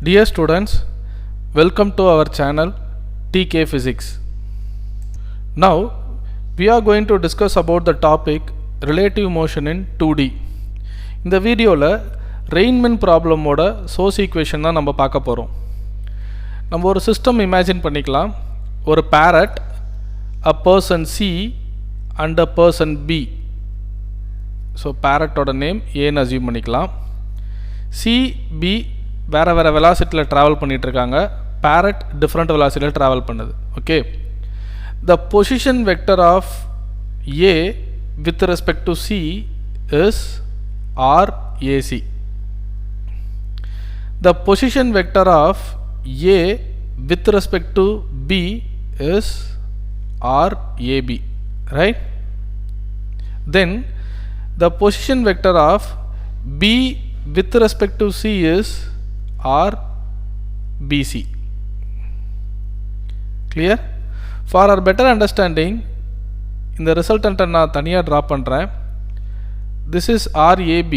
Dear students, welcome to our channel TK Physics. Now we are going to discuss about the topic relative motion in 2D. இந்த வீடியோவில் Rainman ப்ராப்ளமோட source equation தான் நம்ம பார்க்க போகிறோம். நம்ம ஒரு சிஸ்டம் இமேஜின் பண்ணிக்கலாம். ஒரு parrot, a person C and a person B. So parrotோட நேம் ஏன்னு அசியூம் பண்ணிக்கலாம். C, B வேறு வேறு வெலாசிட்டியில் ட்ராவல் பண்ணிகிட்ருக்காங்க. parrot டிஃப்ரெண்ட் வெலாசிட்டியில் ட்ராவல் பண்ணுது. Okay, the position vector of A with respect to C is RAC. The position vector of A with respect to B is RAB, right? Then the position vector of B with respect to C is RBC. Clear? For our better understanding, இந்த ரிசல்டன்ட்டை நான் தனியாக draw பண்ணுறேன். This is RAB,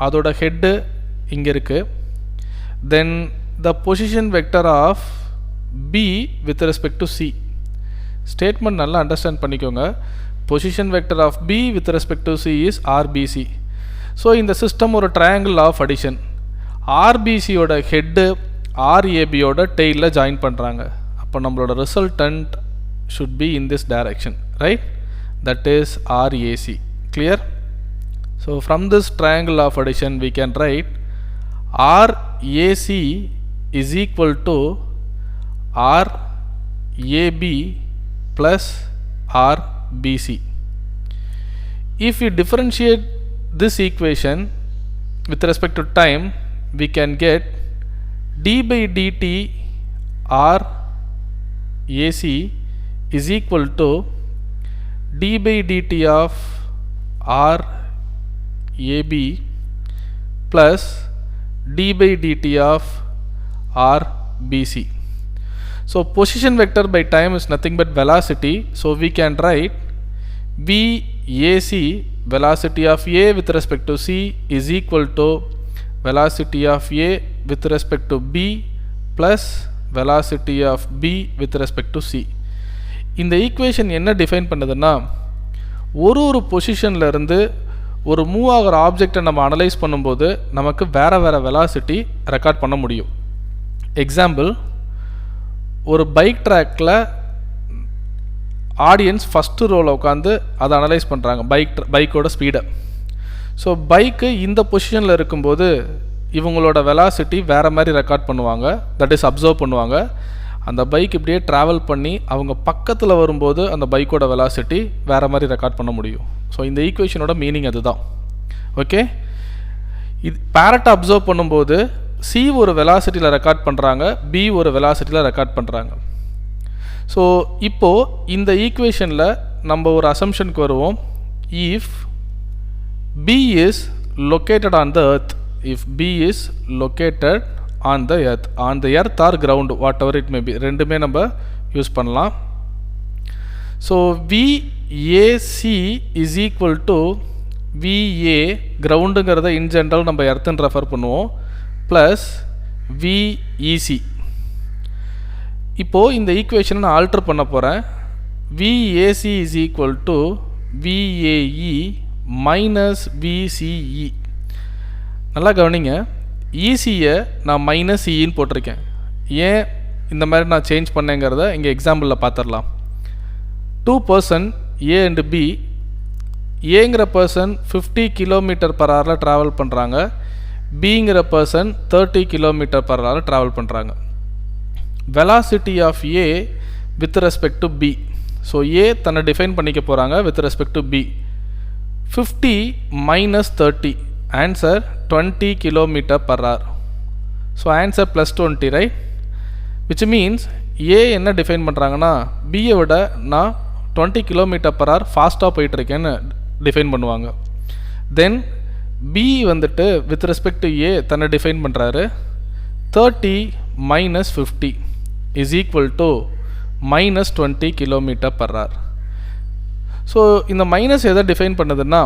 அதோட head இங்கே இருக்குது. Then the position vector of B with respect to C. Statement நல்லா understand பண்ணிக்கோங்க. Position vector of B with respect to C is RBC. So இந்த சிஸ்டம் ஒரு ட்ரையாங்கிள் ஆஃப் அடிஷன். RBCயோட head RABயோட டெய்லில் ஜாயின் பண்ணுறாங்க. அப்போ நம்மளோட resultant should be in this direction, right? That is RAC. Clear? So from this triangle of addition we can write RAC is equal to RAB plus RBC. If we differentiate this equation with respect to time, we can get d by dt RAC is equal to d by dt of RAB plus d by dt of RBC. So position vector by time is nothing but velocity. So we can write VAC, velocity of A with respect to C, is equal to velocity of A with respect to B plus velocity of B with respect to C. இந்த equation என்ன define பண்ணுதுன்னா, ஒரு பொசிஷனில் இருந்து ஒரு move ஆகிற ஆப்ஜெக்டை நம்ம அனலைஸ் பண்ணும்போது நமக்கு வேறு வேறு வெலாசிட்டி ரெக்கார்ட் பண்ண முடியும். எக்ஸாம்பிள், ஒரு பைக் ட்ராக்கில் ஆடியன்ஸ் ஃபஸ்ட்டு ரோவில் உட்காந்து அதை அனலைஸ் பண்ணுறாங்க பைக்கோட ஸ்பீடை. ஸோ பைக்கு இந்த பொசிஷனில் இருக்கும்போது இவங்களோட வெலாசிட்டி வேறு மாதிரி ரெக்கார்ட் பண்ணுவாங்க, தட் இஸ் அப்சர்வ் பண்ணுவாங்க. அந்த பைக் இப்படியே ட்ராவல் பண்ணி அவங்க பக்கத்தில் வரும்போது அந்த பைக்கோட வெலாசிட்டி வேறு மாதிரி ரெக்கார்ட் பண்ண முடியும். ஸோ இந்த ஈக்குவேஷனோட மீனிங் அதுதான். ஓகே, இது பேரட்டை அப்சர்வ் பண்ணும்போது C ஒரு வெலாசிட்டியில் ரெக்கார்ட் பண்ணுறாங்க, B ஒரு வெலாசிட்டியில் ரெக்கார்ட் பண்ணுறாங்க. ஸோ இப்போது இந்த ஈக்குவேஷனில் நம்ம ஒரு அசம்ஷனுக்கு வருவோம். If B is located on the earth, if B is located on the earth or ground, whatever it may be, ரெண்டுமே நம்ம யூஸ் பண்ணலாம். So VAC is equal to VA, கிரவுண்டுங்கிறத இன் ஜென்ரல் நம்ம எர்த்துன்னு ரெஃபர் பண்ணுவோம், ப்ளஸ் VEC. இப்போது இந்த ஈக்குவேஷனை நான் ஆல்டர் பண்ண போகிறேன். VAC is equal to VAE minus VCE. நல்லா கவனிங்க, ஈசியை நான் மைனஸ் இன்னு போட்டிருக்கேன். ஏன் இந்த மாதிரி நான் சேஞ்ச் பண்ணேங்கிறத இங்கே எக்ஸாம்பிளில் பார்த்துடலாம். 2 person A and B, ஏங்கிற பர்சன் 50 km/h ட்ராவல் பண்ணுறாங்க, பிங்கிற பர்சன் 30 km/h ட்ராவல் பண்ணுறாங்க. Velocity of A with respect to B. So A தன்னை டிஃபைன் பண்ணிக்க போகிறாங்க with respect to B. 50 minus 30, answer 20 km/h. So answer plus 20, right? Which means A என்ன define பண்ணுறாங்கன்னா, பியை விட நான் 20 km/h ஃபாஸ்ட்டாக போயிட்டுருக்கேன்னு டிஃபைன் பண்ணுவாங்க. தென் B வந்துட்டு வித் ரெஸ்பெக்ட் டு A தன்னை டிஃபைன் பண்ணுறாரு. 30 minus 50 is equal to minus 20 km/h. So இந்த மைனஸ் எதை டிஃபைன் பண்ணுதுன்னா,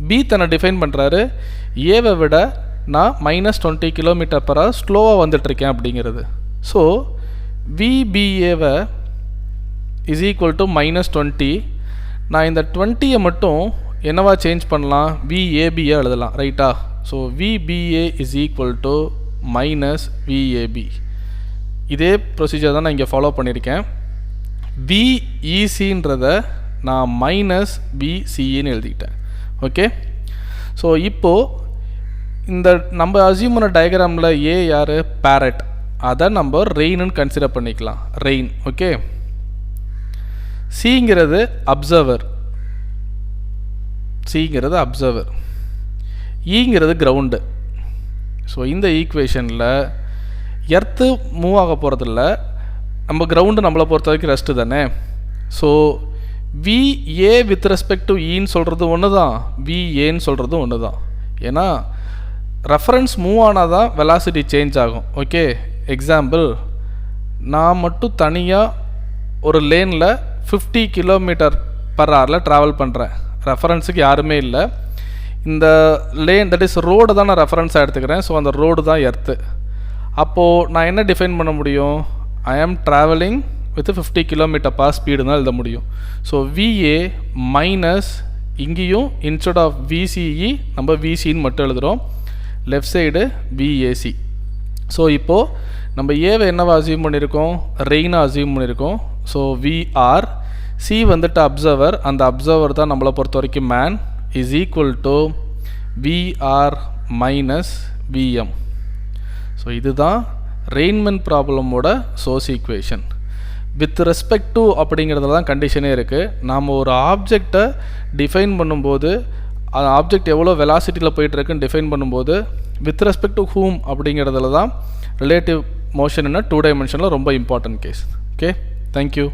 B தன்னை டிஃபைன் பண்ணுறாரு ஏவை விட நான் -20 km/h ஸ்லோவாக வந்துட்டுருக்கேன் அப்படிங்கிறது. ஸோ விபிஏவை இஸ் ஈக்குவல் டு -20. நான் இந்த 20 மட்டும் என்னவா சேஞ்ச் பண்ணலாம், விஏபியை எழுதலாம், ரைட்டா? So VBA is equal to -VAB. இதே ப்ரொசீஜர் தான் நான் இங்கே ஃபாலோ பண்ணியிருக்கேன். விஇசின்றதை நான் -விசின்னு எழுதிக்கிட்டேன். ஓகே, ஸோ இப்போது இந்த நம்ம அசியூம் பண்ண டயக்ராமில் ஏ யார், பேரட், அதை நம்ம ரெயின்னு கன்சிடர் பண்ணிக்கலாம், ரெயின். ஓகே, சிங்கிறது அப்சர்வர், சிங்கிறது அப்சர்வர், ஈங்கிறது கிரவுண்டு. ஸோ இந்த ஈக்குவேஷனில் எர்த்து மூவ் ஆக போகிறதில்ல, நம்ம கிரவுண்டு நம்மளை பொறுத்த வரைக்கும் ரெஸ்ட்டு தானே. So VA with respect to ஈன்னு சொல்கிறது ஒன்று தான், விஏன்னு சொல்கிறது ஒன்று தான். ஏன்னா ரெஃபரன்ஸ் மூவ் ஆனால் தான் வெலாசிட்டி சேஞ்ச் ஆகும். ஓகே, எக்ஸாம்பிள், நான் மட்டும் தனியாக ஒரு லேனில் 50 km/h ட்ராவல் பண்ணுறேன், ரெஃபரன்ஸுக்கு யாருமே இல்லை. இந்த லேன் தட் இஸ் ரோடு தான் நான் ரெஃபரன்ஸாக எடுத்துக்கிறேன். ஸோ அந்த ரோடு தான் எர்த்து. அப்போது நான் என்ன டிஃபைன் பண்ண முடியும், ஐ ஆம் ட்ராவலிங் வித் 50 km/h ஸ்பீடு தான் எழுத முடியும். ஸோ விஏ மைனஸ் இங்கேயும் இன்ஸ்டெட் ஆஃப் விசிஇ நம்ம விசின்னு மட்டும் எழுதுகிறோம், லெஃப்ட் சைடு விஏசி. ஸோ இப்போது நம்ம ஏவை என்னவா அசியூம் பண்ணியிருக்கோம், ரெயினாக அசியூம் பண்ணியிருக்கோம். ஸோ விஆர், சி வந்துட்டு அப்சர்வர், அந்த அப்சர்வர் தான் நம்மளை பொறுத்த வரைக்கும் man, is equal to VR minus VM. So இதுதான் ரெயின்மென்ட் ப்ராப்ளமோட source equation. With respect to அப்படிங்கிறதுல தான் கண்டிஷனே இருக்குது. நாம் ஒரு ஆப்ஜெக்டை டிஃபைன் பண்ணும்போது அந்த ஆப்ஜெக்ட் எவ்வளோ வெலாசிட்டியில் போயிட்டுருக்குன்னு டிஃபைன் பண்ணும்போது வித் ரெஸ்பெக்ட் டு ஹூம் அப்படிங்கிறதுல தான் ரிலேட்டிவ் மோஷன் என்ன 2 டைமென்ஷனில் ரொம்ப இம்பார்ட்டன்ட் கேஸ். Okay, thank you.